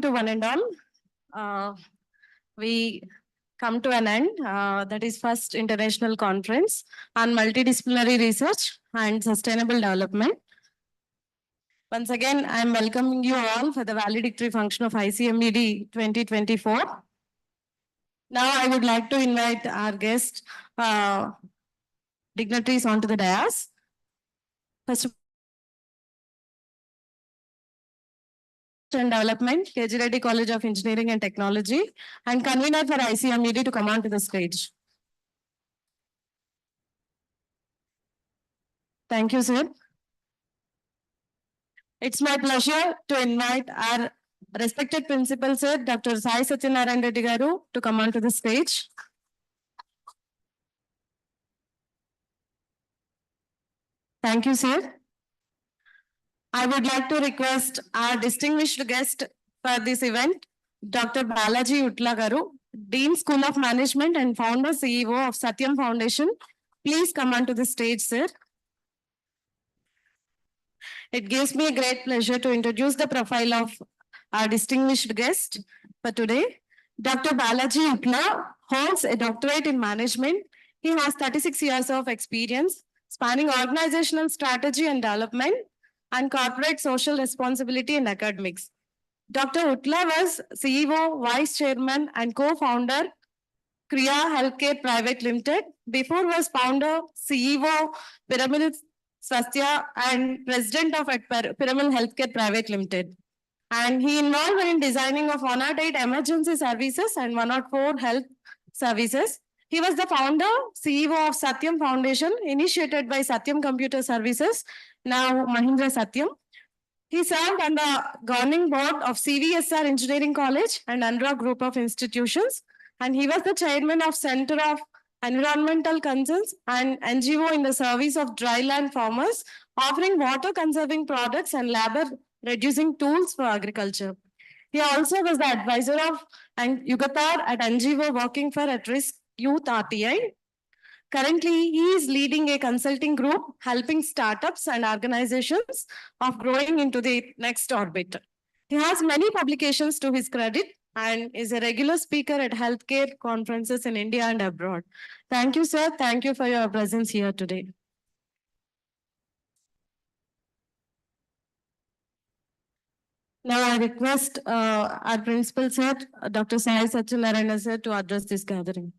to one and all. We come to an end. That is first international conference on multidisciplinary research and sustainable development. Once again, I am welcoming you all for the valedictory function of ICMED 2024. Now I would like to invite our guest dignitaries onto the dais. First of and Development, KG Reddy College of Engineering and Technology, and convener for ICMED to come on to the stage. Thank you, sir. It's my pleasure to invite our respected principal, sir, Dr. Sai Satyanarayan Reddy Garu, to come on to the stage. Thank you, sir. I would like to request our distinguished guest for this event, Dr. Balaji Utla Garu, Dean School of Management and founder CEO of Satyam Foundation. Please come onto the stage, sir. It gives me a great pleasure to introduce the profile of our distinguished guest for today. Dr. Balaji Utla holds a doctorate in management. He has 36 years of experience spanning organizational strategy and development and corporate social responsibility and academics. Dr. Utla was CEO, Vice Chairman, and co-founder Kriya Healthcare Private Limited. Before was founder, CEO, Pyramid Swasthya, and President of Pyramid Healthcare Private Limited. And he involved in designing of 108 emergency services and 104 health services. He was the founder, CEO of Satyam Foundation, initiated by Satyam Computer Services, now Mahindra Satyam. He served on the governing board of CVSR Engineering College and Andhra Group of Institutions. And he was the chairman of Center of Environmental Concerns and NGO in the service of dryland farmers, offering water conserving products and labor reducing tools for agriculture. He also was the advisor of Yugatar at NGO working for at-risk youth RTI. Currently, he is leading a consulting group helping startups and organizations of growing into the next orbit. He has many publications to his credit and is a regular speaker at healthcare conferences in India and abroad. Thank you, sir. Thank you for your presence here today. Now I request our principal, sir, Dr. Sai Satyanarayan, sir, to address this gathering.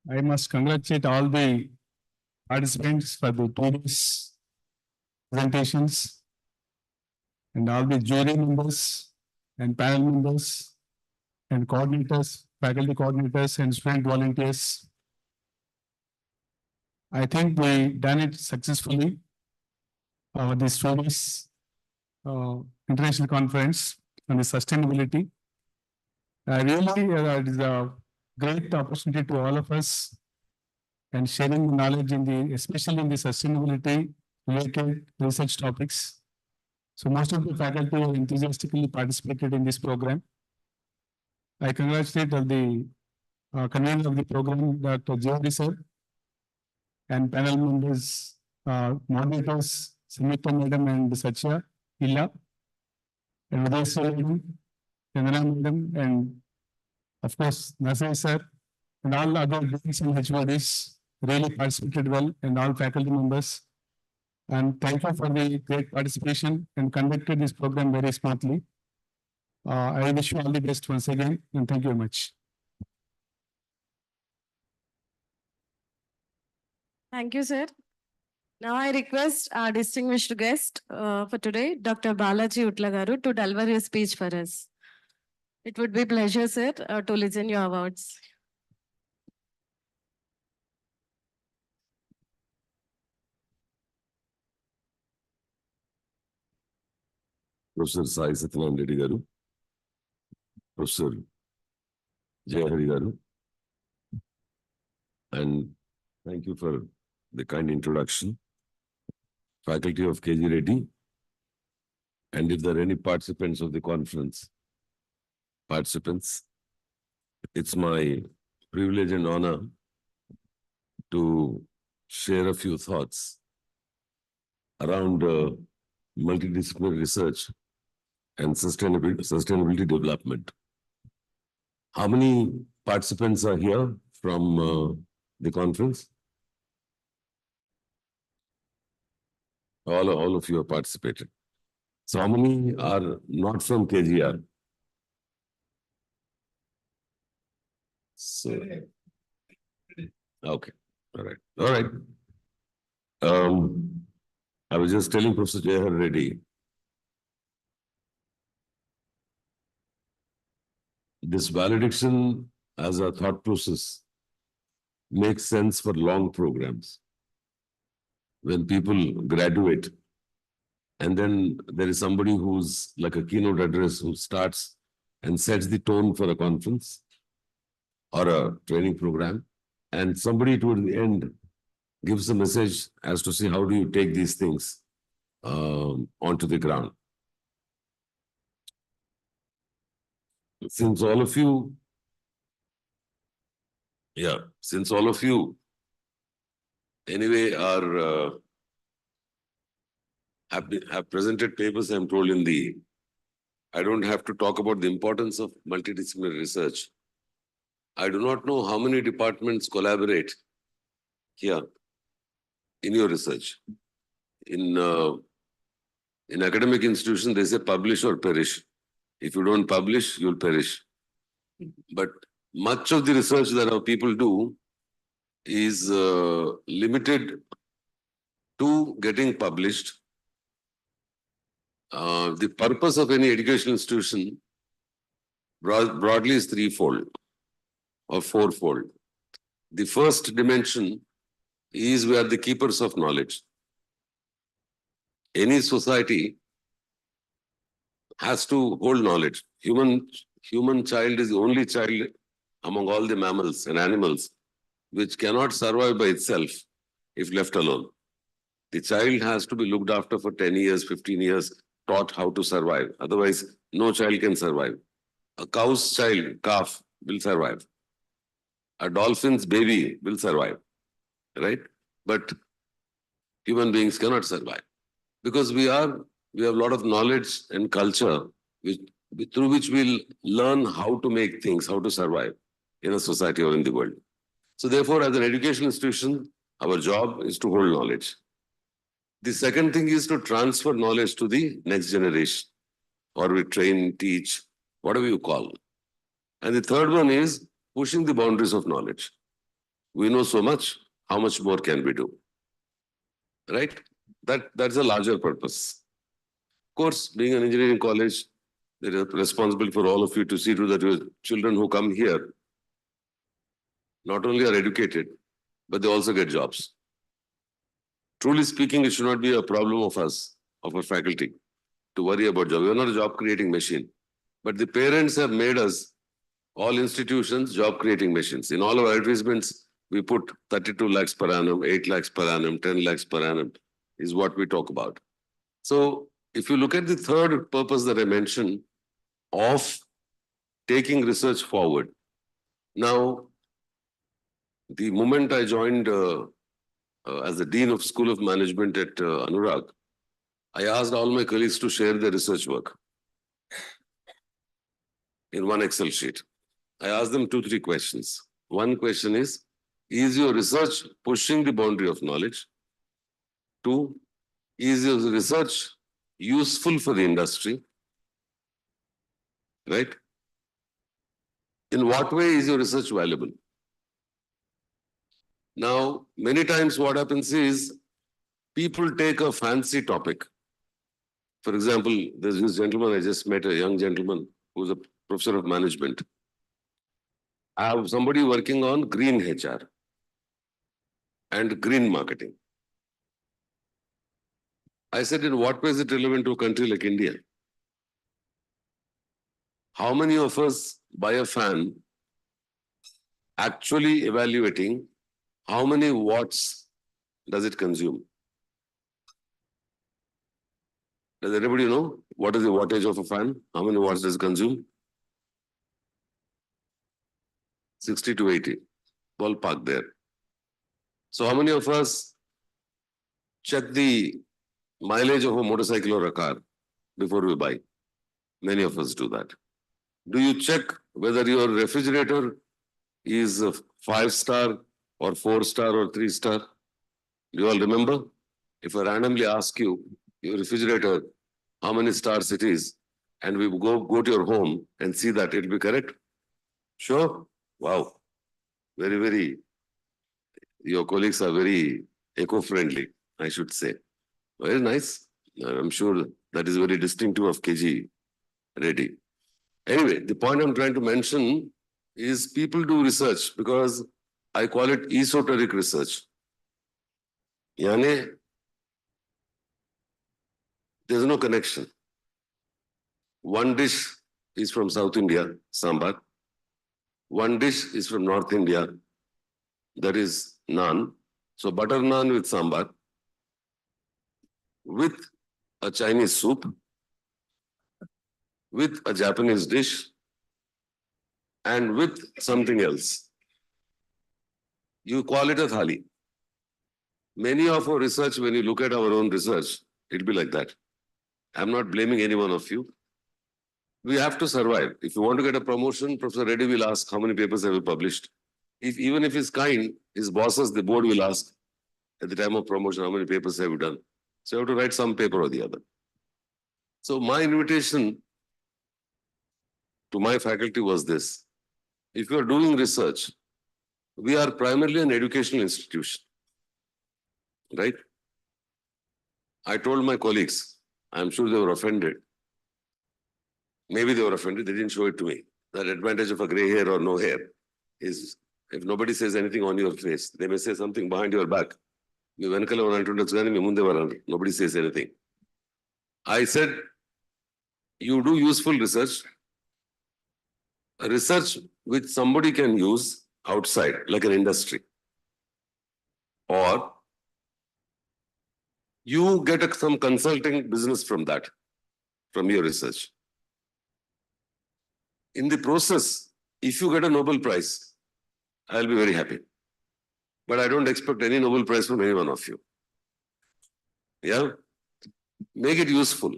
I must congratulate all the participants for the previous presentations and all the jury members and panel members and coordinators, faculty coordinators and student volunteers. I think we done it successfully. The students international conference on the sustainability. Really, it is a great opportunity to all of us and sharing the knowledge in the, especially in the sustainability related research topics. So most of the faculty have enthusiastically participated in this program. I congratulate the convener of the program, Dr. J.D. sir, and panel members, moderators, Samita madam and Satya Illa, and Udayasya madam, Chandana madam, and of course, Nasai sir, and all other deans and HODs really participated well, and all faculty members. And thank you for the great participation and conducted this program very smartly. I wish you all the best once again, and thank you very much. Thank you, sir. Now I request our distinguished guest for today, Dr. Balaji Utla Garu, to deliver his speech for us. It would be a pleasure, sir, to listen your words. Professor Sai Satyanarayan Reddy Garu, Professor Jayahari Garu, and thank you for the kind introduction. Faculty of KG Reddy, And if there are any participants of the conference, it's my privilege and honor to share a few thoughts around multidisciplinary research and sustainability development. How many participants are here from the conference? All of you have participated. So how many are not from KGR? So, okay, all right. I was just telling Professor Jayahar Reddy, this valediction as a thought process makes sense for long programs. When people graduate, and then there is somebody who's like a keynote address who starts and sets the tone for a conference or a training program, and somebody toward the end gives a message as to see how do you take these things onto the ground. Since all of you anyway are have presented papers, I'm told I don't have to talk about the importance of multidisciplinary research. I do not know how many departments collaborate here in your research. In academic institutions, they say publish or perish. If you don't publish, you'll perish. But much of the research that our people do is limited to getting published. The purpose of any educational institution broadly is threefold or fourfold. The first dimension is we are the keepers of knowledge. Any society has to hold knowledge. Human child is the only child among all the mammals and animals which cannot survive by itself if left alone. The child has to be looked after for 10 years, 15 years, taught how to survive. Otherwise, no child can survive. A cow's calf will survive. A dolphin's baby will survive, right? But human beings cannot survive because we have a lot of knowledge and culture through which we'll learn how to make things, how to survive in a society or in the world. So therefore, as an educational institution, our job is to hold knowledge. The second thing is to transfer knowledge to the next generation, or we train, teach, whatever you call. And the third one is pushing the boundaries of knowledge. We know so much, how much more can we do? Right? That's a larger purpose. Of course, being an engineering college, they are responsible for all of you to see to that your children who come here not only are educated, but they also get jobs. Truly speaking, it should not be a problem of us, of our faculty, to worry about jobs. We are not a job-creating machine. But the parents have made us, all institutions, job-creating machines. In all our advertisements, we put 32 lakhs per annum, 8 lakhs per annum, 10 lakhs per annum is what we talk about. So if you look at the third purpose that I mentioned of taking research forward, now, the moment I joined as the Dean of School of Management at Anurag, I asked all my colleagues to share their research work in one Excel sheet. I asked them 2-3 questions. One question is your research pushing the boundary of knowledge? 2, is your research useful for the industry? Right? In what way is your research valuable? Now, many times what happens is people take a fancy topic. For example, there's this gentleman I just met, a young gentleman who's a professor of management. I have somebody working on green HR and green marketing. I said, in what way is it relevant to a country like India? How many of us buy a fan actually evaluating how many watts does it consume? Does anybody know what is the wattage of a fan? How many watts does it consume? 60 to 80. Ballpark there. So how many of us check the mileage of a motorcycle or a car before we buy? Many of us do that. Do you check whether your refrigerator is a 5-star or 4-star or 3-star? Do you all remember? If I randomly ask you, your refrigerator, how many stars it is, and we go to your home and see that, it'll be correct? Sure? Wow. Very, very, your colleagues are very eco-friendly, I should say. Very nice. I'm sure that is very distinctive of KG Reddy. Anyway, the point I'm trying to mention is people do research because I call it esoteric research. Yani, there's no connection. One dish is from South India, sambar. One dish is from North India, that is naan. So butter naan with sambar, with a Chinese soup, with a Japanese dish, and with something else. You call it a thali. Many of our research, when you look at our own research, it'll be like that. I'm not blaming any one of you. We have to survive. If you want to get a promotion, Professor Reddy will ask how many papers have you published. Even if he's kind, his bosses, the board will ask at the time of promotion, how many papers have you done? So you have to write some paper or the other. So my invitation to my faculty was this. If you are doing research, we are primarily an educational institution, right? I told my colleagues, I'm sure they were offended. Maybe they were offended, they didn't show it to me. That advantage of a gray hair or no hair is if nobody says anything on your face, they may say something behind your back. Nobody says anything. I said, you do useful research, a research which somebody can use outside, like an industry. Or you get some consulting business from that, from your research. In the process, if you get a Nobel Prize, I'll be very happy. But I don't expect any Nobel Prize from any one of you. Yeah? Make it useful.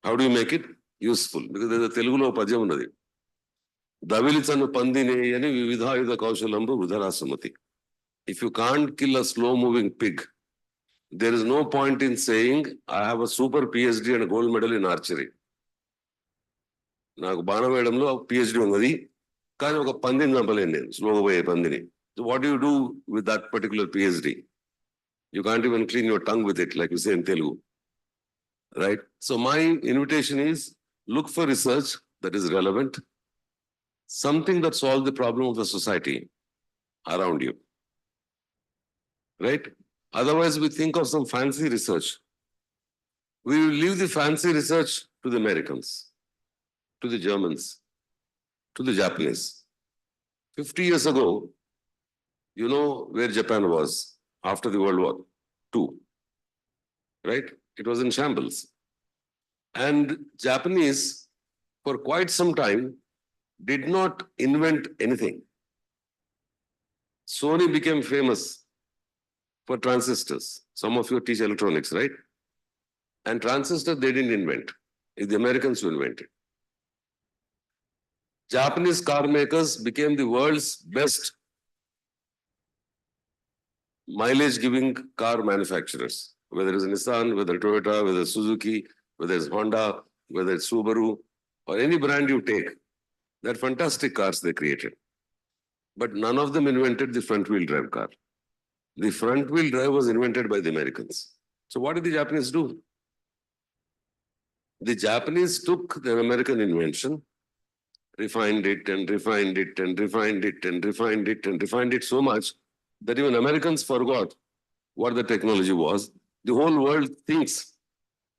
How do you make it useful? Because there's a Telugu padyam unnadi. Davilitsanu pandine yani vividhayuda kaushalambu vrudarasumati. If you can't kill a slow-moving pig, there is no point in saying, I have a super PhD and a gold medal in archery. నాకు బాణవేయడంలో PhD ఉన్నది కానీ ఒక పందిని చంపలేను నేను స్లోగా పోయే పందిని. So what do you do with that particular PhD? You can't even clean your tongue with it, like you say in Telugu. Right? So my invitation is, look for research that is relevant, something that solves the problem of the society around you. Right? Otherwise, we think of some fancy research. We will leave the fancy research to the Americans, to the Germans, to the Japanese. 50 years ago, you know where Japan was after the World War II, right? It was in shambles. And Japanese, for quite some time, did not invent anything. Sony became famous for transistors. Some of you teach electronics, right? And transistors they didn't invent. It's the Americans who invented. Japanese car makers became the world's best mileage-giving car manufacturers. Whether it's Nissan, whether Toyota, whether Suzuki, whether it's Honda, whether it's Subaru, or any brand you take, they're fantastic cars they created. But none of them invented the front-wheel drive car. The front-wheel drive was invented by the Americans. So what did the Japanese do? The Japanese took their American invention, refined it and refined it and refined it and refined it and refined it so much that even Americans forgot what the technology was. The whole world thinks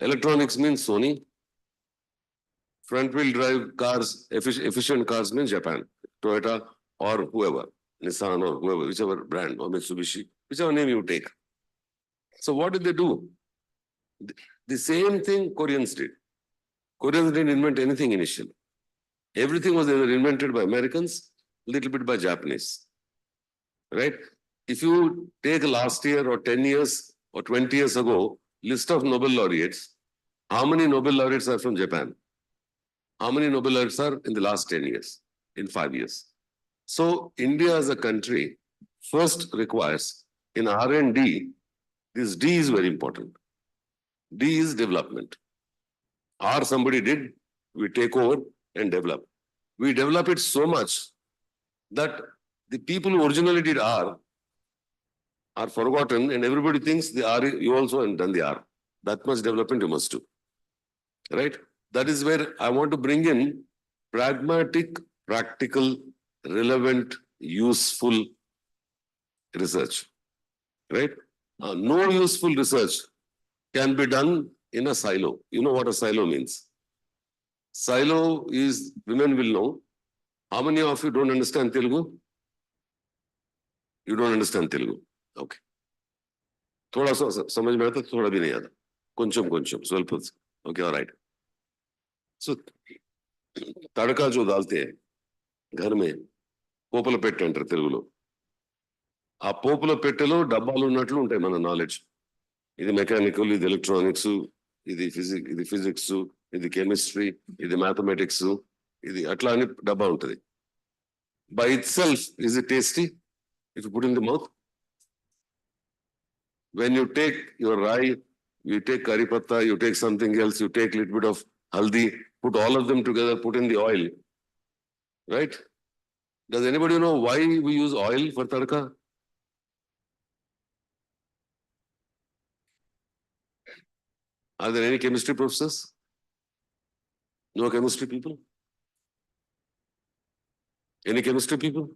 electronics means Sony, front-wheel drive cars, efficient cars means Japan, Toyota or whoever, Nissan or whoever, whichever brand, or Mitsubishi, whichever name you take. So what did they do? The same thing Koreans did. Koreans didn't invent anything initially. Everything was either invented by Americans, little bit by Japanese. Right? If you take last year or 10 years or 20 years ago, list of Nobel laureates, how many Nobel laureates are from Japan? How many Nobel laureates are in the last 10 years, in 5 years? So India as a country first requires in R&D, this D is very important. D is development. R somebody did, we take over and develop. We develop it so much that the people who originally did R are forgotten and everybody thinks the R, you also have done the R. That much development you must do. Right? That is where I want to bring in pragmatic, practical, relevant, useful research. Right? No useful research can be done in a silo. You know what a silo means? Silo is, women will know. How many of you don't understand Telugu? You don't understand Telugu. Okay. थोड़ा सा समझ में आता थोड़ा भी नहीं आता కొంచెం स्वल्प ओके ऑलराइट सो तड़का जो डालते हैं घर में పోపుల పెట్టె అంటారు తెలుగులో ఆ పోపుల పెట్టెలో డబ్బాలు ఉన్నట్లు ఉంటాయి మన నాలెడ్జ్ ఇది మెకానికల్ ఇది ఎలక్ట్రానిక్స్ ఇది ఫిజిక్స్ ఇది కెమిస్ట్రీ ఇది మ్యాథమెటిక్స్ ఇది అట్లా అని డబ్బా ఉంటుంది by it self is it tasty if you put in the mouth when you take your rye, you take curry patta, you take something else, you take a little bit of haldi, put all of them together, put in the oil. Right? Does anybody know why we use oil for tadka? Are there any chemistry professors? No chemistry people? Any chemistry people?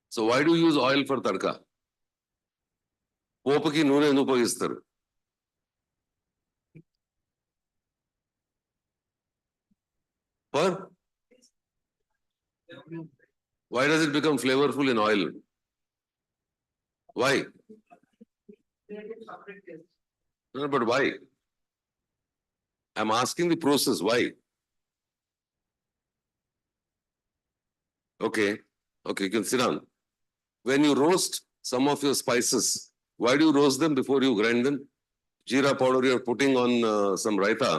So why do you use oil for tadka? పోపుకి నూనె ఎందుకు ఉపయోగిస్తారు why does it become flavorful in oil? Why? No, but why? I'm asking the process. Why? Okay, you can sit down. When you roast some of your spices, why do you roast them before you grind them? Jeera powder you're putting on some raita,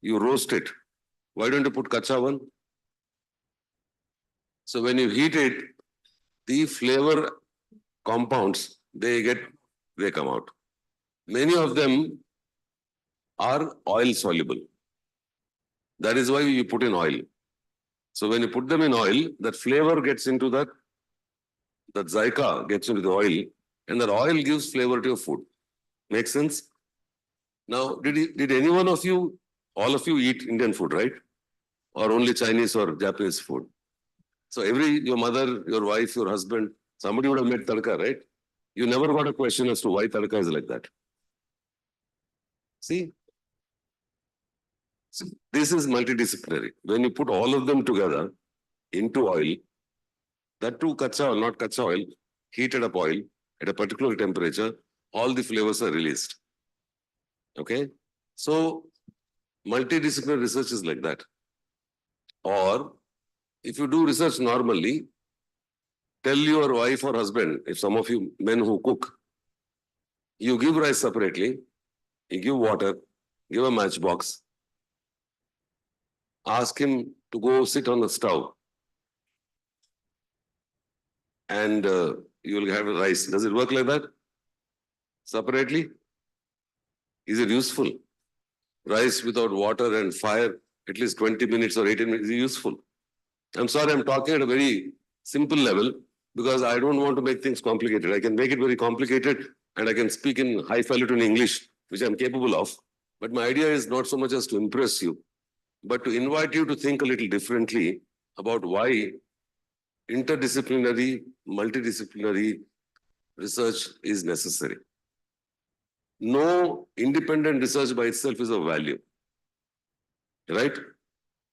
you roast it. Why don't you put kacha one? So when you heat it, the flavor compounds, they come out. Many of them are oil soluble. That is why you put in oil. So when you put them in oil, that flavor gets into that zaika gets into the oil, and that oil gives flavor to your food. Makes sense? Now, did any one of you, all of you eat Indian food, right? Or only Chinese or Japanese food? So your mother, your wife, your husband, somebody would have made tadka, right? You never got a question as to why tadka is like that. See? So this is multidisciplinary. When you put all of them together into oil, that too kacha oil, not kacha oil, heated up oil, at a particular temperature, all the flavors are released. Okay? So, multidisciplinary research is like that. Or, if you do research normally, tell your wife or husband, if some of you men who cook, you give rice separately, you give water, give a matchbox, ask him to go sit on the stove, and you will have rice. Does it work like that? Separately? Is it useful? Rice without water and fire, at least 20 minutes or 18 minutes, is useful. I'm sorry, I'm talking at a very simple level because I don't want to make things complicated. I can make it very complicated and I can speak in highfalutin English, which I'm capable of. But my idea is not so much as to impress you, but to invite you to think a little differently about why interdisciplinary, multidisciplinary research is necessary. No independent research by itself is of value. Right?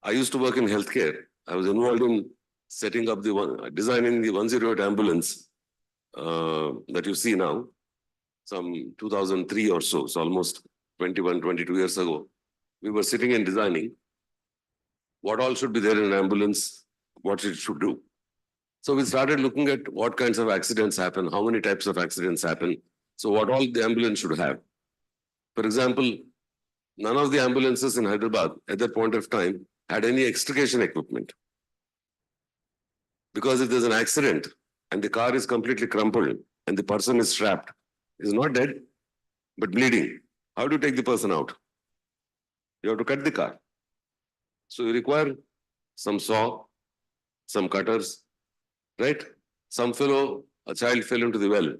I used to work in healthcare. I was involved in setting up designing the 108 ambulance that you see now, some 2003 or so. So almost 21, 22 years ago, we were sitting and designing what all should be there in an ambulance, what it should do. So we started looking at what kinds of accidents happen, how many types of accidents happen. So what all the ambulance should have. For example, none of the ambulances in Hyderabad at that point of time had any extrication equipment. Because if there's an accident and the car is completely crumpled and the person is strapped, is not dead, but bleeding, how do you take the person out? You have to cut the car. So you require some saw, some cutters, right? Some fellow, a child fell into the well.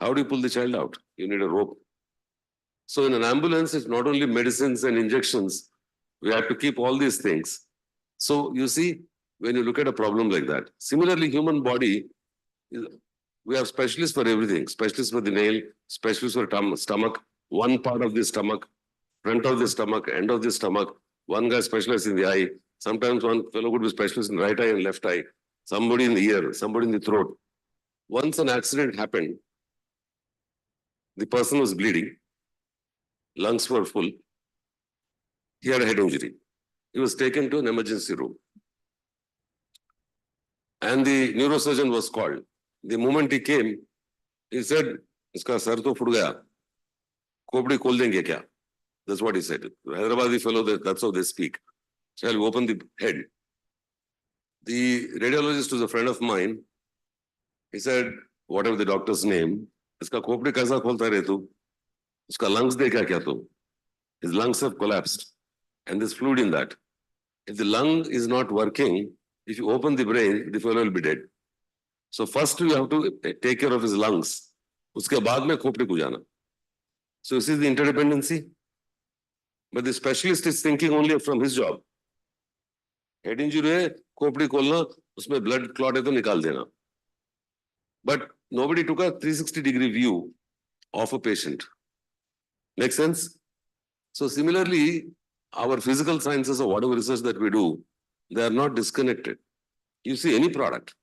How do you pull the child out? You need a rope. So in an ambulance, it's not only medicines and injections. We have to keep all these things. So you see, when you look at a problem like that, similarly, human body, we have specialists for everything. Specialists for the nail, specialists for stomach, one part of the stomach, front of the stomach, end of the stomach. One guy specialized in the eye. Sometimes one fellow could be specialist in right eye and left eye. Somebody in the ear, somebody in the throat. Once an accident happened, the person was bleeding, lungs were full, he had a head injury. He was taken to an emergency room. And the neurosurgeon was called. The moment he came, he said, "Iska sar to phud gaya. Khopdi khol denge kya?" That's what he said. Hyderabadi fellow, that's how they speak. Shall we open the head? The radiologist was a friend of mine. He said, whatever the doctor's name, iska khopdi kaisa kholta re tu? Uska lungs dekha kya tu? His lungs have collapsed. And there's fluid in that. If the lung is not working, if you open the brain, the fellow will be dead. So first you have to take care of his lungs. Uske baad mein khopdi ko jana. So this is the interdependency. But the specialist is thinking only from his job. Head injury hai, khopdi kholna, usme blood clot hai to nikal dena. But nobody took a 360-degree view of a patient. Make sense? So similarly, our physical sciences or whatever research that we do, they are not disconnected. You see any product.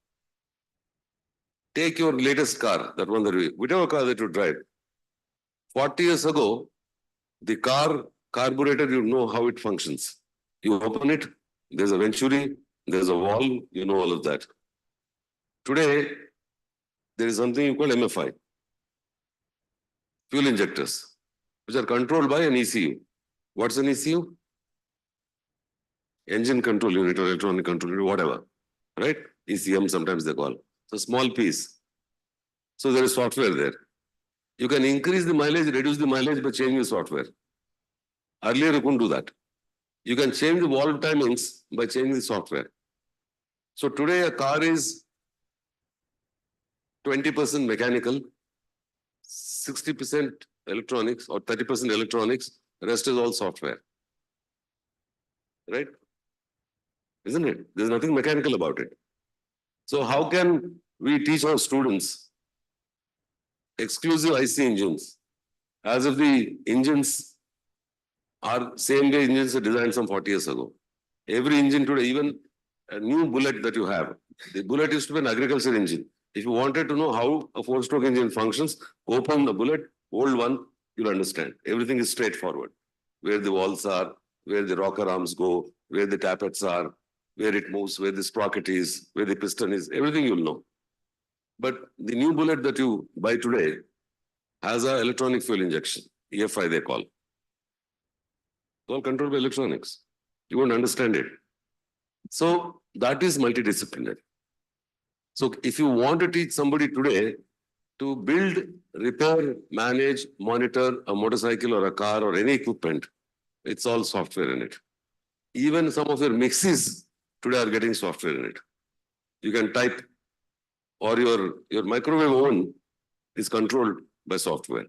Take your latest car, that one that whichever car that you drive. 40 years ago, the car carburetor, you know how it functions. You open it, there's a venturi, there's a valve, you know all of that. Today, there is something you call MFI, fuel injectors, which are controlled by an ECU. What's an ECU? Engine control unit or electronic control unit, whatever, right? ECM sometimes they call. It's a small piece. So there is software there. You can increase the mileage, reduce the mileage by changing the software. Earlier you couldn't do that. You can change the valve timings by changing the software. So today a car is 20% mechanical, 60% electronics or 30% electronics, the rest is all software. Right? Isn't it? There's nothing mechanical about it. So how can we teach our students exclusive IC engines as if the engines are same way engines are designed some 40 years ago? Every engine today, even a new bullet that you have, the bullet used to be an agriculture engine. If you wanted to know how a 4-stroke engine functions, open the bullet, hold one, you'll understand. Everything is straightforward. Where the walls are, where the rocker arms go, where the tappets are, where it moves, where the sprocket is, where the piston is, everything you'll know. But the new bullet that you buy today has an electronic fuel injection, EFI they call. It's all controlled by electronics. You won't understand it. So that is multidisciplinary. So if you want to teach somebody today to build, repair, manage, monitor a motorcycle or a car or any equipment, it's all software in it. Even some of your mixes today are getting software in it. You can type, or your microwave oven is controlled by software.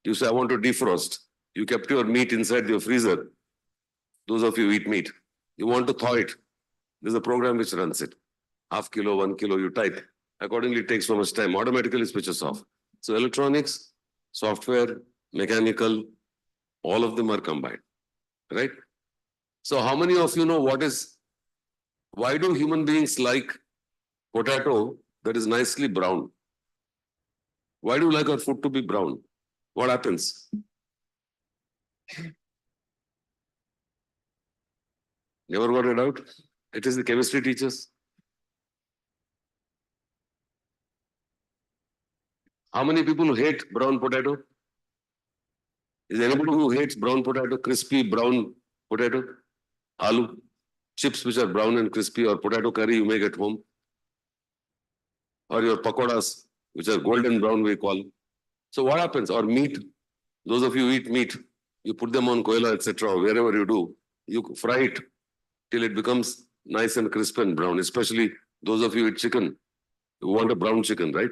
You say, I want to defrost. You kept your meat inside your freezer. Those of you who eat meat. You want to thaw it. There's a program which runs it. Half kilo, 1 kilo, you type. Accordingly, it takes so much time. Automatically switches off. So electronics, software, mechanical, all of them are combined. Right? So how many of you know why do human beings like potato that is nicely brown? Why do you like our food to be brown? What happens? Never got it out? It is the chemistry teachers. How many people who hate brown potato? Is anybody who hates brown potato, crispy brown potato? Aloo, chips which are brown and crispy, or potato curry you make at home? Or your pakoras, which are golden brown we call. So what happens? Or meat, those of you who eat meat, you put them on koila, etc., wherever you do, you fry it till it becomes nice and crisp and brown, especially those of you who eat chicken. You want a brown chicken, right?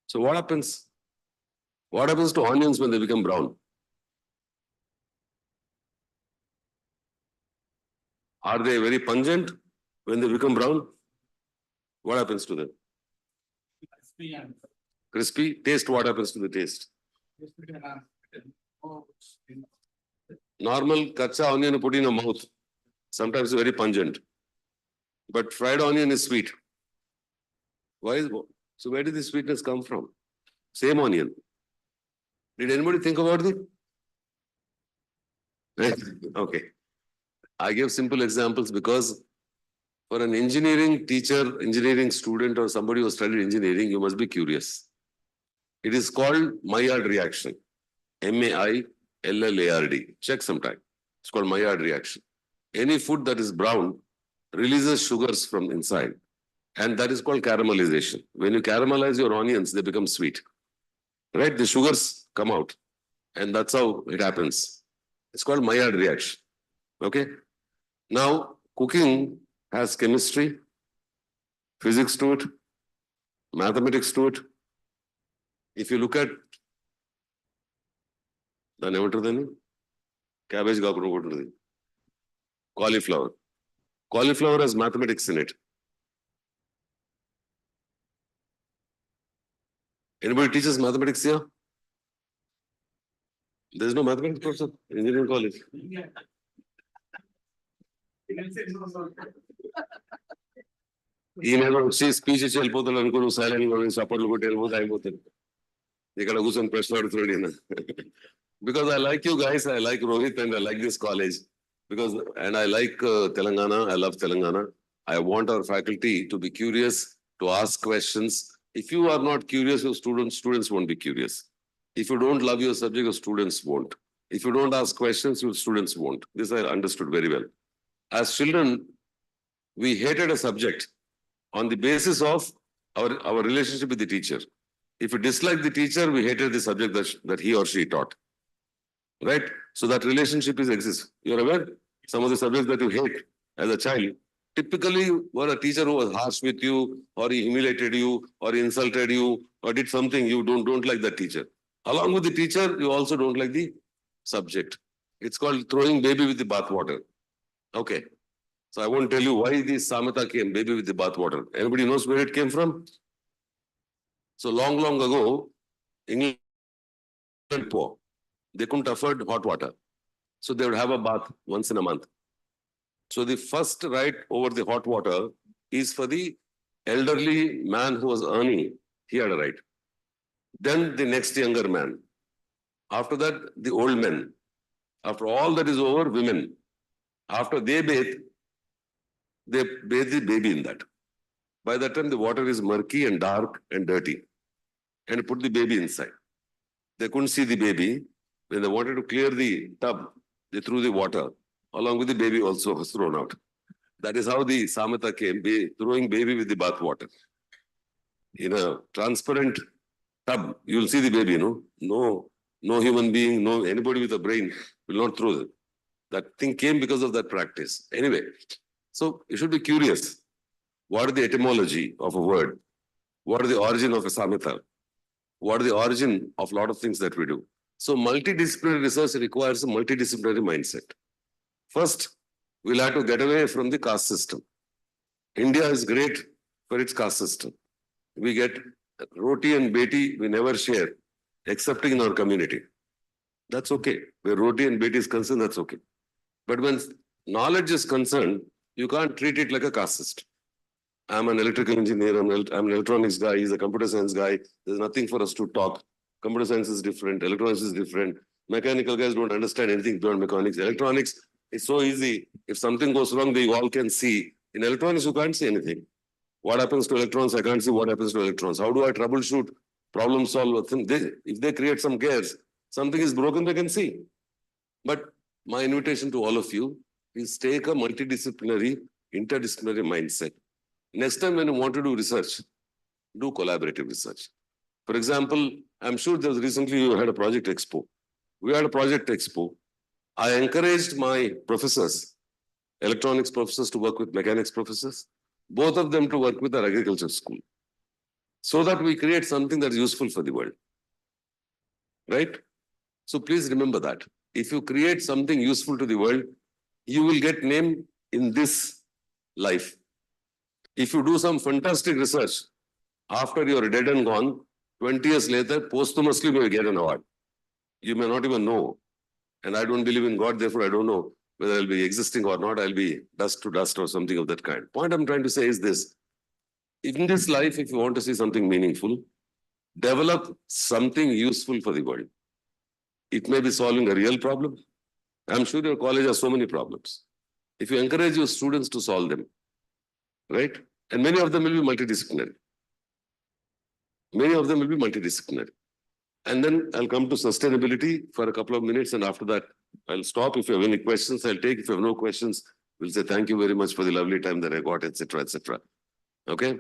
So what happens? What happens to onions when they become brown? Are they very pungent when they become brown? What happens to them? Crispy. Taste, what happens to the taste? Normal kacha onion you put in your mouth. Sometimes very pungent. But fried onion is sweet. Why is so where did the sweetness come from? Same onion. Did anybody think about it? Okay. I give simple examples because for an engineering teacher, engineering student, or somebody who studied engineering, you must be curious. It is called Maillard reaction. Maillard. Check sometime. It's called Maillard reaction. Any food that is brown releases sugars from inside. And that is called caramelization. When you caramelize your onions, they become sweet. Right? The sugars come out. And that's how it happens. It's called Maillard reaction. Okay? Now, cooking has chemistry, physics to it, mathematics to it. If you look at cabbage, cauliflower. Cauliflower has mathematics in it. Anybody teaches mathematics here? There is no mathematics person in engineering college. ఈయన వచ్చి speech ఇచ్చి వెళ్ళిపోతాడు అనుకో silent సపోర్ట్లు కొట్టి వెళ్ళిపోతే అయిపోతాడు ఇక్కడ కూర్చొని ప్రశ్న అడుగుతున్నాడు ఈయన because I like you guys, I like Rohit and I like this college because and I like Telangana, I love Telangana. I want our faculty to be curious, to ask questions. If you are not curious, your students won't be curious. If you don't love your subject, your students won't. If you don't ask questions, your students won't. This I understood very well. As children, we hated a subject on the basis of our relationship with the teacher. If we disliked the teacher, we hated the subject that he or she taught. Right? So that relationship exists. You're aware? Some of the subjects that you hate as a child, typically were a teacher who was harsh with you, or he humiliated you, or he insulted you, or did something you don't like that teacher. Along with the teacher, you also don't like the subject. It's called throwing baby with the bathwater. Okay. So I won't tell you why this Samata came, baby with the bathwater. Anybody knows where it came from? So long ago, England poor. They couldn't afford hot water. So they would have a bath once in a month. So the first right over the hot water is for the elderly man who was earning. He had a right. Then the next younger man. After that, the old men. After all that is over, women. After they bathe the baby in that. By that time, the water is murky and dark and dirty. And put the baby inside. They couldn't see the baby. When they wanted to clear the tub, they threw the water. Along with the baby also was thrown out. That is how the Samata came, throwing baby with the bath water. In a transparent tub, you will see the baby, no human being, no anybody with a brain will not throw it. That thing came because of that practice. Anyway, so you should be curious. What is the etymology of a word? What is the origin of a Samata? What is the origin of a lot of things that we do? So multidisciplinary research requires a multidisciplinary mindset. First, we'll have to get away from the caste system. India is great for its caste system. We get roti and beti, we never share, excepting in our community. That's okay. Where roti and beti is concerned, that's okay. But when knowledge is concerned, you can't treat it like a caste system. I'm an electrical engineer, I'm an electronics guy, he's a computer science guy. There's nothing for us to talk. Computer science is different, electronics is different. Mechanical guys don't understand anything beyond mechanics. Electronics is so easy. If something goes wrong, they all can see. In electronics, you can't see anything. What happens to electrons? I can't see what happens to electrons. How do I troubleshoot, problem solve a thing? If they create some gears, something is broken, they can see. But my invitation to all of you is take a multidisciplinary, interdisciplinary mindset. Next time when you want to do research, do collaborative research. For example, I'm sure there's recently you had a project expo. We had a project expo. I encouraged my professors, electronics professors to work with mechanics professors, both of them to work with our agriculture school, so that we create something that is useful for the world. Right? So please remember that. If you create something useful to the world, you will get name in this life. If you do some fantastic research, after you're dead and gone, 20 years later, posthumously you will get an award. You may not even know. And I don't believe in God, therefore I don't know whether I'll be existing or not. I'll be dust to dust or something of that kind. Point I'm trying to say is this. In this life, if you want to see something meaningful, develop something useful for the world. It may be solving a real problem. I'm sure your college has so many problems. If you encourage your students to solve them, right? And many of them will be multidisciplinary. Many of them will be multidisciplinary. And then I'll come to sustainability for a couple of minutes, and after that, I'll stop. If you have any questions, I'll take. If you have no questions, we'll say thank you very much for the lovely time that I got, etc., etc. Okay?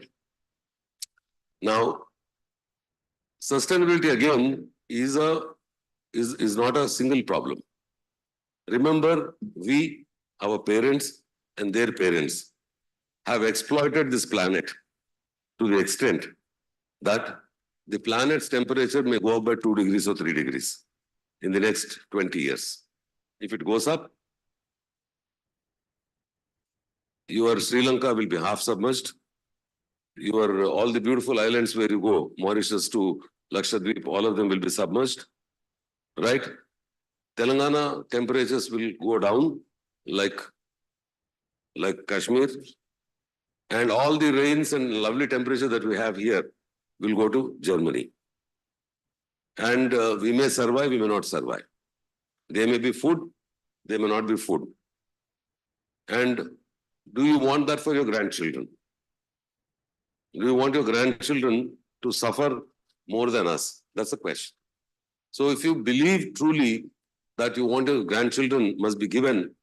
Now, sustainability again is not a single problem. Remember, we, our parents and their parents have exploited this planet to the extent that the planet's temperature may go up by 2 degrees or 3 degrees in the next 20 years. If it goes up, your Sri Lanka will be half submerged. Your all the beautiful islands where you go, Mauritius to Lakshadweep, all of them will be submerged, right? Telangana temperatures will go down like Kashmir, and all the rains and lovely temperature that we have here will go to Germany. And we may survive, we may not survive. There may be food, there may not be food. And do you want that for your grandchildren? Do you want your grandchildren to suffer more than us? That's the question. So if you believe truly that you want your grandchildren must be given,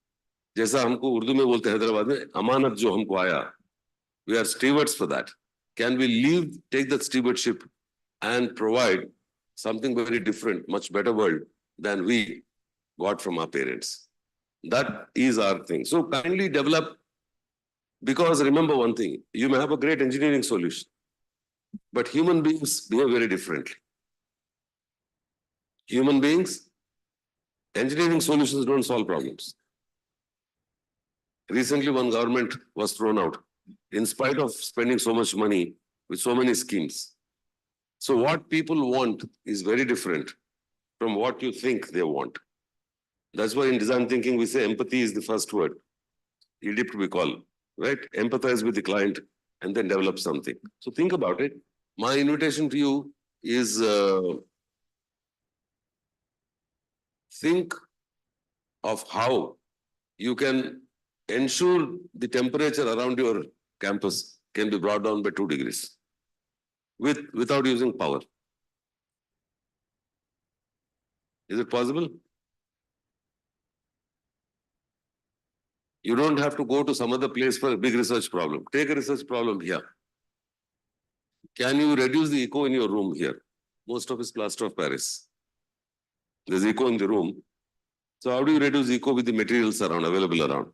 जैसा हमको उर्दू में बोलते हैं हैदराबाद में, अमानत जो हमको आया, we are stewards for that. Can we take that stewardship and provide something very different, much better world than we got from our parents? That is our thing. So kindly develop, because remember one thing, you may have a great engineering solution, but human beings behave very differently. Human beings, engineering solutions don't solve problems. Recently, one government was thrown out in spite of spending so much money with so many schemes. So what people want is very different from what you think they want. That's why in design thinking, we say empathy is the first word. EDIPT we call, right? Empathize with the client and then develop something. So think about it. My invitation to you is think of how you can ensure the temperature around your campus can be brought down by 2 degrees without using power. Is it possible? You don't have to go to some other place for a big research problem. Take a research problem here. Can you reduce the echo in your room here? Most of it's plaster of Paris. There's echo in the room. So how do you reduce echo with the materials available around?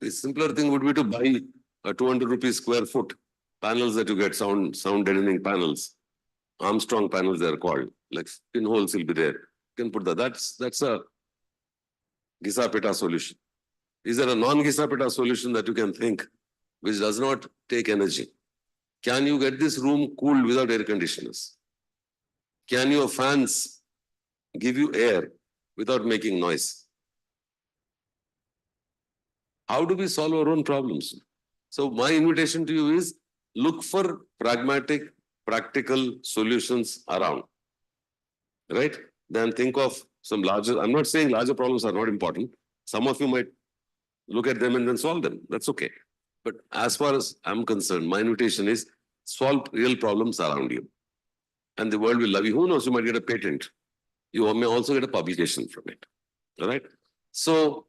The simpler thing would be to buy a 200 rupees square foot panels that you get, sound deadening panels. Armstrong panels, they're called. Like pinholes will be there. You can put that. That's a Gisa-Peta solution. Is there a non-Gisa-Peta solution that you can think which does not take energy? Can you get this room cooled without air conditioners? Can your fans give you air without making noise? How do we solve our own problems? So my invitation to you is look for pragmatic, practical solutions around, right? then think of some larger, I'm not saying larger problems are not important. Some of you might look at them and then solve them. That's okay. But as far as I'm concerned, my invitation is solve real problems around you. And the world will love you. Who knows, you might get a patent. You may also get a publication from it. All right. So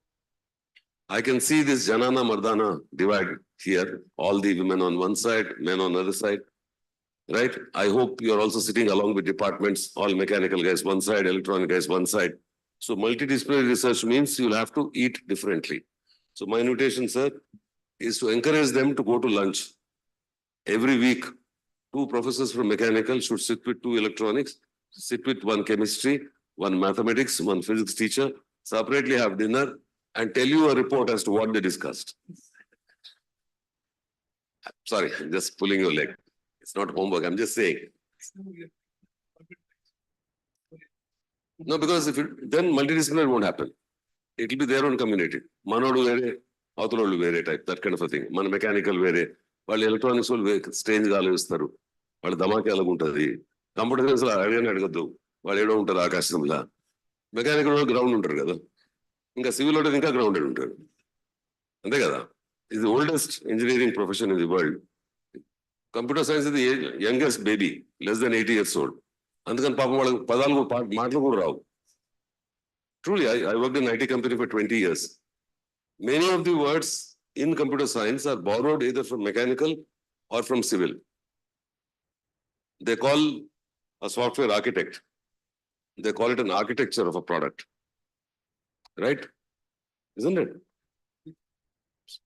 I can see this Janana Mardana divide here. All the women on one side, men on the other side. Right? I hope you're also sitting along with departments, all mechanical guys one side, electronic guys one side. So multidisciplinary research means you'll have to eat differently. So my invitation, sir, is to encourage them to go to lunch. Every week, 2 professors from mechanical should sit with 2 electronics, sit with 1 chemistry, 1 mathematics, 1 physics teacher, separately have dinner and tell you a report as to what they discussed. Sorry, I'm just pulling your leg. It's not homework, I'm just saying. No, because if then multidisciplinary won't happen. It will be their own community. Manodu vere, Authoru vere type, that kind of a thing. Man mechanical vere, while electronics will be strange galu while damaki alaguntadi. Computer science la idea adagadu. While you don't akashamla. Mechanical ground untaru kada. Inka civil order inka grounded untaru. Ante kada. It's the oldest engineering profession in the world. Computer science is the youngest baby, less than 80 years old. అందుకని పాపం వాళ్ళకి పదాలు మాటలు కూడా రావు. Truly, I worked in IT company for 20 years. Many of the words in computer science are borrowed either from mechanical or from civil. They call a software architect. They call it an architecture of a product. Right? Isn't it?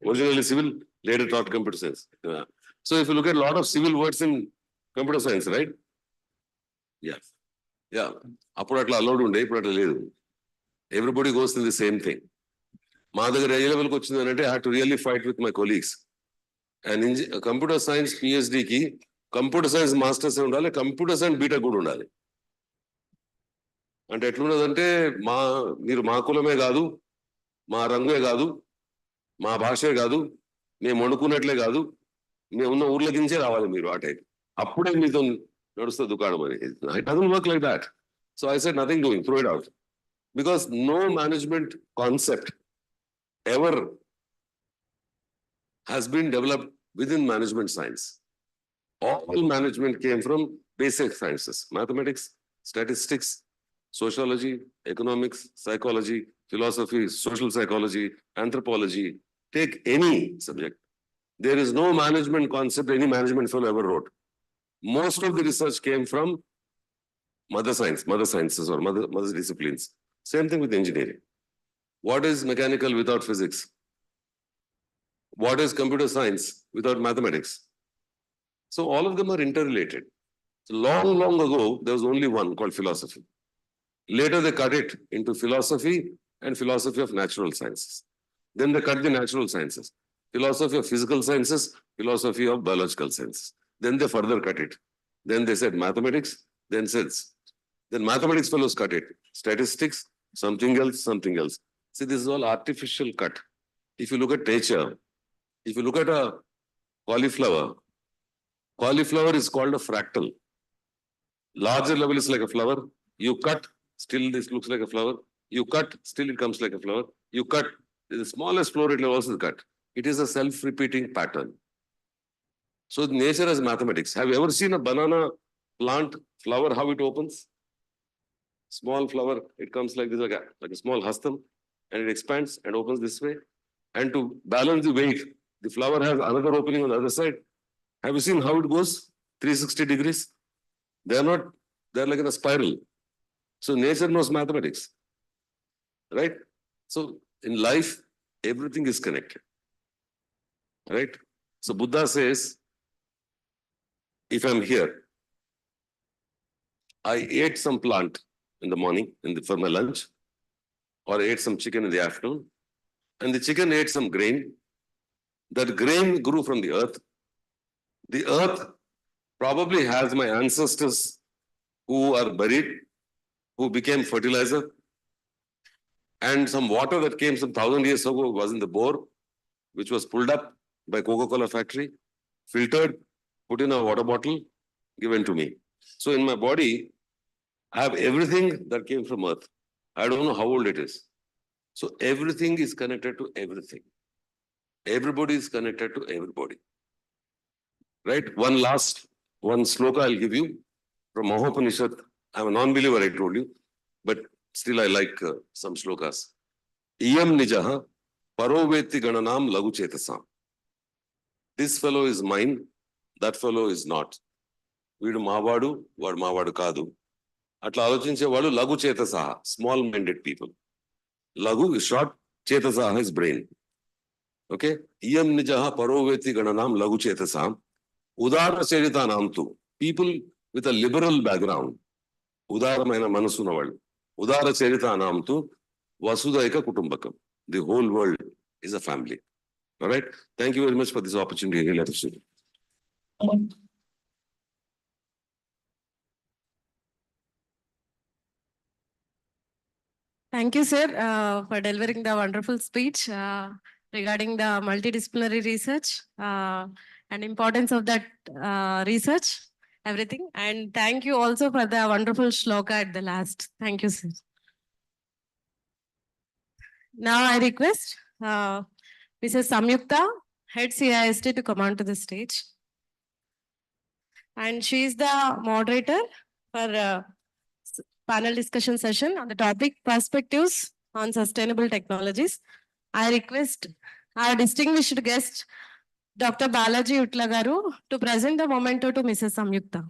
Originally civil, later taught computer science. Yeah. So if you look at a lot of civil words in computer science, right? Yeah. Yeah. అప్పుడు అట్లా allowed ఉండే ఇప్పుడు అట్లా లేదు. Everybody goes through the same thing. మా దగ్గర ఏ లెవెల్కి వచ్చింది అంటే I had to really fight with my colleagues. And in computer science PhD కి కంప్యూటర్ సైన్స్ మాస్టర్స్ ఉండాలి, కంప్యూటర్ సైన్స్ బీటెక్ కూడా ఉండాలి. అంటే ఎట్లున్నదంటే మీరు మా కులమే కాదు, మా రంగే కాదు, మా భాషే కాదు, మేము వండుకున్నట్లే కాదు, మేము ఉన్న ఊర్ల కించే రావాలి మీరు ఆ టైప్. అప్పుడే మీతో నడుస్తుంది దుకాణం అనేది. It doesn't work like that. So I said nothing doing, throw it out. Because no management concept ever has been developed within management science. All management came from basic sciences, mathematics, statistics, sociology, economics, psychology, philosophy, social psychology, anthropology. Take any subject. There is no management concept any management fellow ever wrote. Most of the research came from mother sciences or mother disciplines. Same thing with engineering. What is mechanical without physics? What is computer science without mathematics? So all of them are interrelated. So long ago, there was only one called philosophy. Later they cut it into philosophy and philosophy of natural sciences. Then they cut the natural sciences. Philosophy of physical sciences, philosophy of biological sciences. Then they further cut it. Then they said mathematics, then mathematics fellows cut it. Statistics, something else. See, this is all artificial cut. If you look at nature, if you look at a cauliflower is called a fractal. Larger level is like a flower. You cut, still this looks like a flower. You cut, still it comes like a flower. You cut, the smallest flower it will also cut. It is a self-repeating pattern. So nature has mathematics. Have you ever seen a banana plant flower, how it opens? Small flower, it comes like this, like a small hastam, and it expands and opens this way. And to balance the weight, the flower has another opening on the other side. Have you seen how it goes? 360 degrees. They're like in a spiral. So nature knows mathematics. Right? So in life, everything is connected. Right? So Buddha says, if I'm here, I ate some plant in the morning for my lunch, or I ate some chicken in the afternoon, and the chicken ate some grain. That grain grew from the earth. The earth probably has my ancestors who are buried, who became fertilizer, and some water that came some 1,000 years ago was in the bore, which was pulled up by Coca-Cola factory, filtered, put in a water bottle, given to me. So in my body, I have everything that came from earth. I don't know how old it is. So everything is connected to everything. Everybody is connected to everybody. Right? One sloka I'll give you from Mahopanishad. I'm a non-believer, I told you, but still I like some slokas. Iyam nijaha paroveti gananam lagu chetasam. This fellow is mine, that fellow is not. వీడు మావాడు వాడు మావాడు కాదు అట్లా ఆలోచించే వాళ్ళు లఘు చేతసహ స్మాల్ మైండెడ్ పీపుల్ లఘు ఇస్ షార్ట్ చేతసహ ఇస్ బ్రెయిన్ ఓకే ఇయం నిజః పరోవేతి గణనాం లఘు చేతసాం ఉదార చరితానాం తు people with a liberal background ఉదారమైన మనసున్న వాళ్ళు ఉదార చరితానాం తు వసుదైక కుటుంబకం the whole world is a family right thank you very much for this opportunity. Thank you, sir, for delivering the wonderful speech regarding the multidisciplinary research and importance of that research, everything. And thank you also for the wonderful shloka at the last. Thank you, sir. Now I request Mrs. Samyukta, Head CIST, to come on to the stage. And she is the moderator for panel discussion session on the topic Perspectives on Sustainable Technologies. I request our distinguished guest, Dr. Balaji Utla garu, to present the memento to Mrs. Samyukta.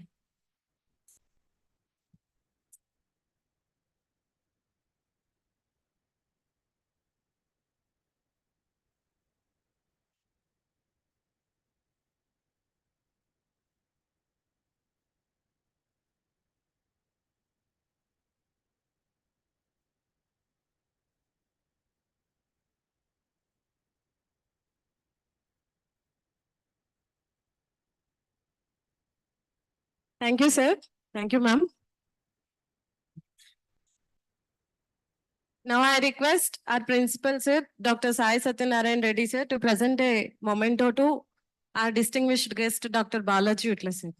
Thank you, sir. Thank you, ma'am. Now I request our principal, sir, Dr. Sai Satyanarayan Reddy, sir, to present a memento to our distinguished guest, Dr. Balaji Utla, sir.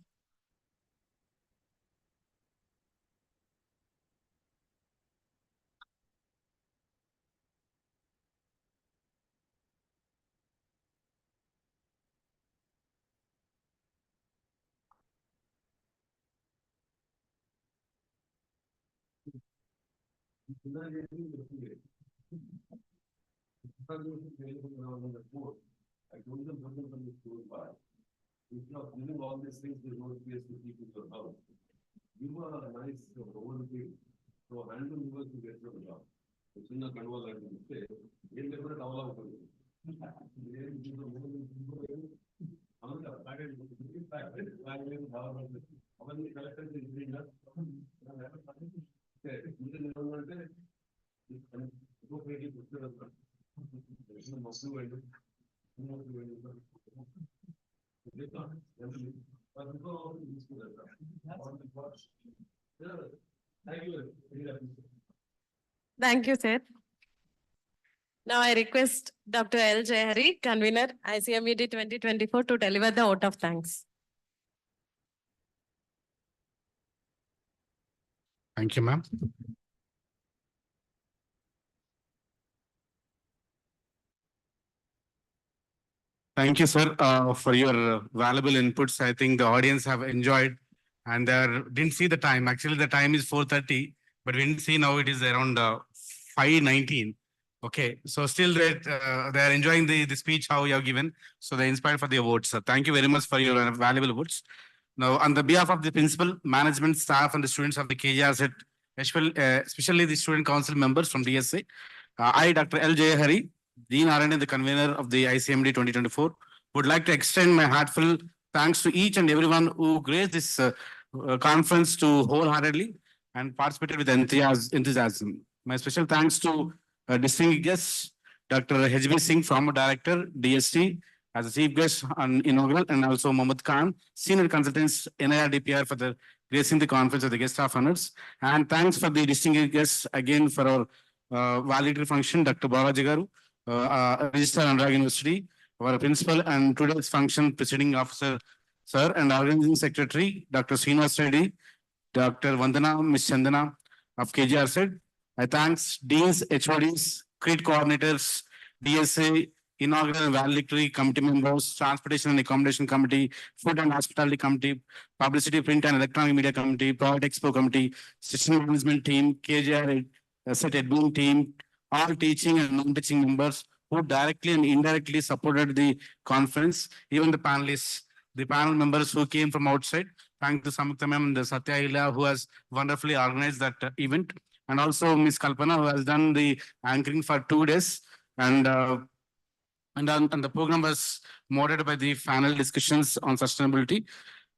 I told them from the school bar. Instead of doing all these things, there's no place to keep in your house. You are a nice overview. So random people to get your job. It's in the control like you say, in the different all of them. Thank you, sir. Now I request Dr. L. Jayahari, convener ICMED 2024, to deliver the vote of thanks. Thank you, ma'am. Thank you, sir, for your valuable inputs. I think the audience have enjoyed, and they didn't see the time. Actually, the time is 4:30, but we didn't see now it is around 5:19. Okay, so still they are enjoying the speech how you have given. So they inspired for the awards. So thank you very much for your valuable awards. Now, on the behalf of the principal, management, staff, and the students of the KJR set, especially the student council members from DSA, I, Dr. L. Jayahari, Dean R&D, the convener of the ICMD 2024, would like to extend my heartfelt thanks to each and everyone who graced this conference to wholeheartedly and participated with enthusiasm. My special thanks to distinguished guests, Dr. H.B. Singh, former director, DST, as a chief guest on inaugural, and also Mohammed Khan, senior consultants, NIR DPR, for the gracing the conference of the guest of honors. And thanks for the distinguished guests again for our valedictory function, Dr. Balaji garu, Registrar Anurag University, our principal, and today's function presiding officer, sir, and organizing secretary, Dr. Srinivas Reddy, Dr. Vandana, Ms. Chandana of KGR said. I thanks Deans, HODs, CREET coordinators, DSA, inaugural and valedictory committee members, transportation and accommodation committee, food and hospitality committee, publicity, print and electronic media committee, product expo committee, session management team, KGR set admin team, all teaching and non-teaching members who directly and indirectly supported the conference, even the panelists, the panel members who came from outside. Thank to Samyukta ma'am and the Satya Ila who has wonderfully organized that event, and also Miss Kalpana who has done the anchoring for 2 days, and the program was moderated by the panel discussions on sustainability.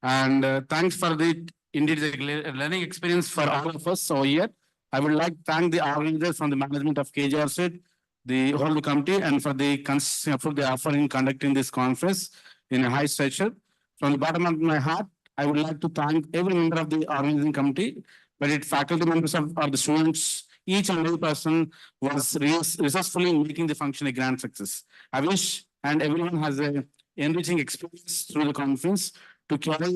And thanks for the indeed the learning experience for all of us over here. I would like to thank the organizers from the management of KGR State, the whole committee, and for the effort in conducting this conference in a high stature. From the bottom of my heart, I would like to thank every member of the organizing committee, but it faculty members or the students, each and every person was resourcefully in making the function a grand success. I wish and everyone has a enriching experience through the conference to carry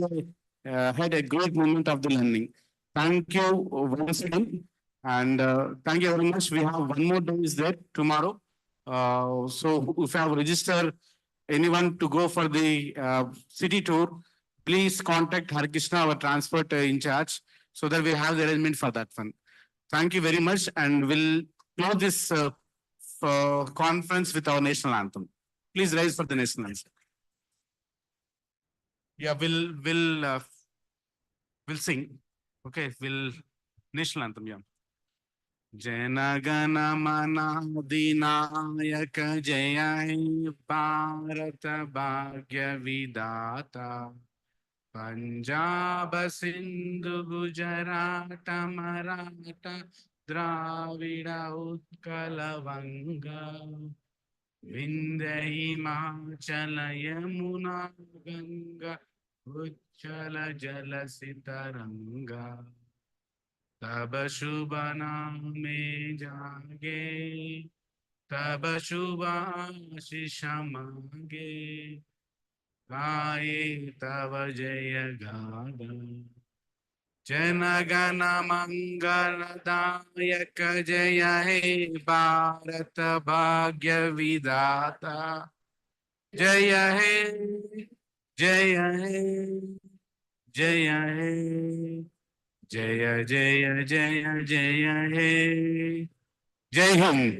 had a great moment of the learning. Thank you once again, and thank you very much. We have one more day is there tomorrow. So if I have registered anyone to go for the city tour, please contact Harikrishna, our transport in charge, so that we have the arrangement for that one. Thank you very much, and we'll close this conference with our national anthem. Please rise for the national anthem. Yeah, we'll sing. Okay, we'll national anthem. Yeah. Janagana mana dinayaka jaya Bharata bhagya vidata Punjab Sindhu Gujarata Maratha Dravida Utkala Vanga Vindhya Himachala Yamuna Ganga Uchala Jala Sitaranga तब शुभ नाम में जागे तब शुभ आशीष मांगे गाए तब जय गादा जन गण मंगलदायक जय हे भारत भाग्य विधाता जय हे जय हे जय हे जय जय जय जय हे जय हिंद।